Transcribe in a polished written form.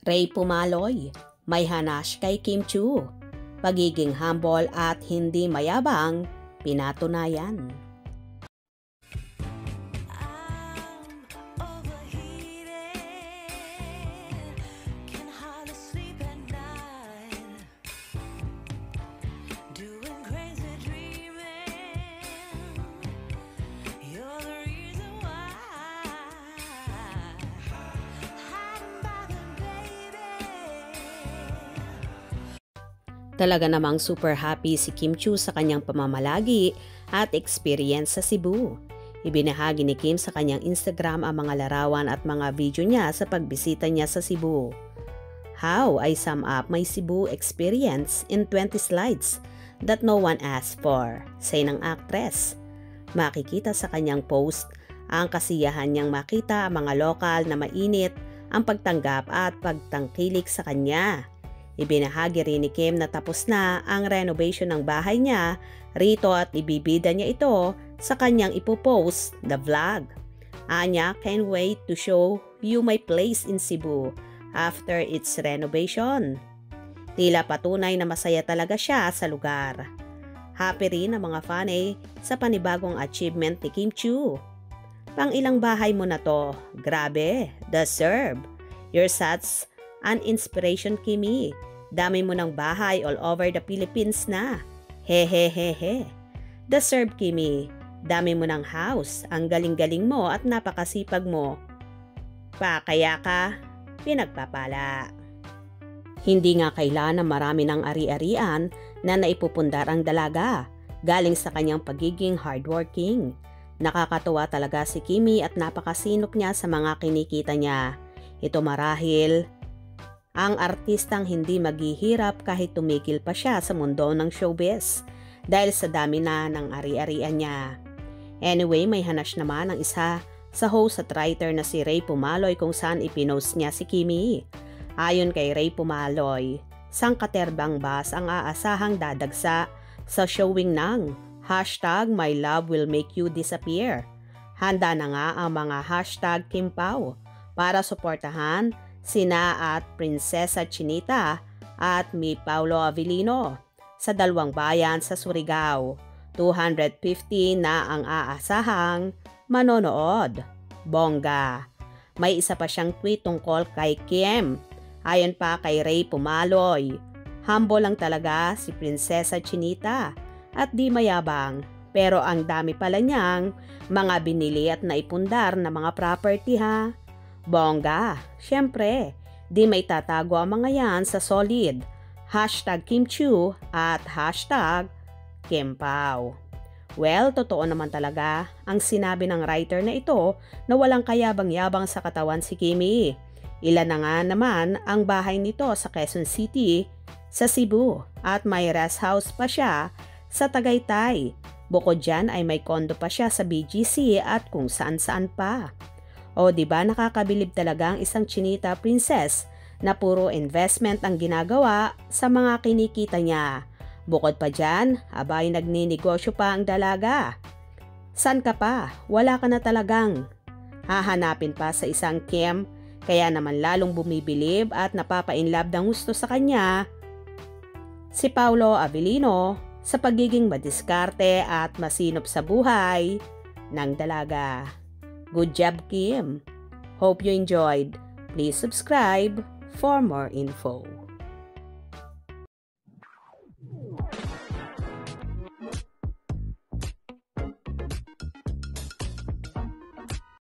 Ray Pumaloy, may hanash kay Kim Chiu. Pagiging humble at hindi mayabang, pinatunayan. Talaga namang super happy si Kim Chiu sa kanyang pamamalagi at experience sa Cebu. Ibinahagi ni Kim sa kanyang Instagram ang mga larawan at mga video niya sa pagbisita niya sa Cebu. How I sum up my Cebu experience in 20 slides that no one asked for, say ng actress. Makikita sa kanyang post ang kasiyahan niyang makita ang mga lokal na mainit ang pagtanggap at pagtangkilik sa kanya. Ibinahagi rin ni Kim na tapos na ang renovation ng bahay niya rito at ibibida niya ito sa kanyang ipopost na vlog. Anya, can't wait to show you my place in Cebu after its renovation. Tila patunay na masaya talaga siya sa lugar. Happy rin ang mga fanay sa panibagong achievement ni Kim Chiu. Pang ilang bahay mo na to? Grabe, deserve. You're such an inspiration, Kimi. Dami mo ng bahay all over the Philippines na. Hehehehe. Deserve, Kimi. Dami mo ng house. Ang galing-galing mo at napakasipag mo. Kaya ka, pinagpapala. Hindi nga kailangan marami ng ari-arian na naipupundar ang dalaga. Galing sa kanyang pagiging hardworking. Nakakatuwa talaga si Kimi at napakasinop niya sa mga kinikita niya. Ito marahil ang artistang hindi maghihirap kahit tumigil pa siya sa mundo ng showbiz dahil sa dami na ng ari-arian niya. Anyway, may hanash naman ang isa sa host at writer na si Ray Pumaloy kung saan ipinost niya si Kimi. Ayon kay Ray Pumaloy, sangkaterbang bus ang aasahang dadagsa sa showing ng #My Love Will Make You Disappear. Handa na nga ang mga #KimPao para suportahan sina at Prinsesa Chinita at Mi Paulo Avellino sa dalawang bayan sa Surigao. 250 na ang aasahang manonood. Bongga. May isa pa siyang tweet tungkol kay Kim. Ayon pa kay Ray Pumaloy, humble lang talaga si Prinsesa Chinita at di mayabang, pero ang dami pala niyang mga binili at naipundar na mga property ha. Bongga, syempre, di may tatago ang mga yan sa solid. #KimChiu at #KimPao. Well, totoo naman talaga ang sinabi ng writer na ito na walang kayabang-yabang sa katawan si Kimi. Ilan na nga naman ang bahay nito sa Quezon City, sa Cebu at may rest house pa siya sa Tagaytay. Bukod dyan ay may kondo pa siya sa BGC at kung saan-saan pa. O diba nakakabilib talaga ang isang Chinita princess na puro investment ang ginagawa sa mga kinikita niya. Bukod pa dyan, abay nagninegosyo pa ang dalaga. San ka pa? Wala ka na talagang hahanapin pa sa isang Kim, kaya naman lalong bumibilib at napapa-inlove ng gusto sa kanya si Paulo Avellino sa pagiging madiskarte at masinop sa buhay ng dalaga. Good job, Kim. Hope you enjoyed. Please subscribe for more info.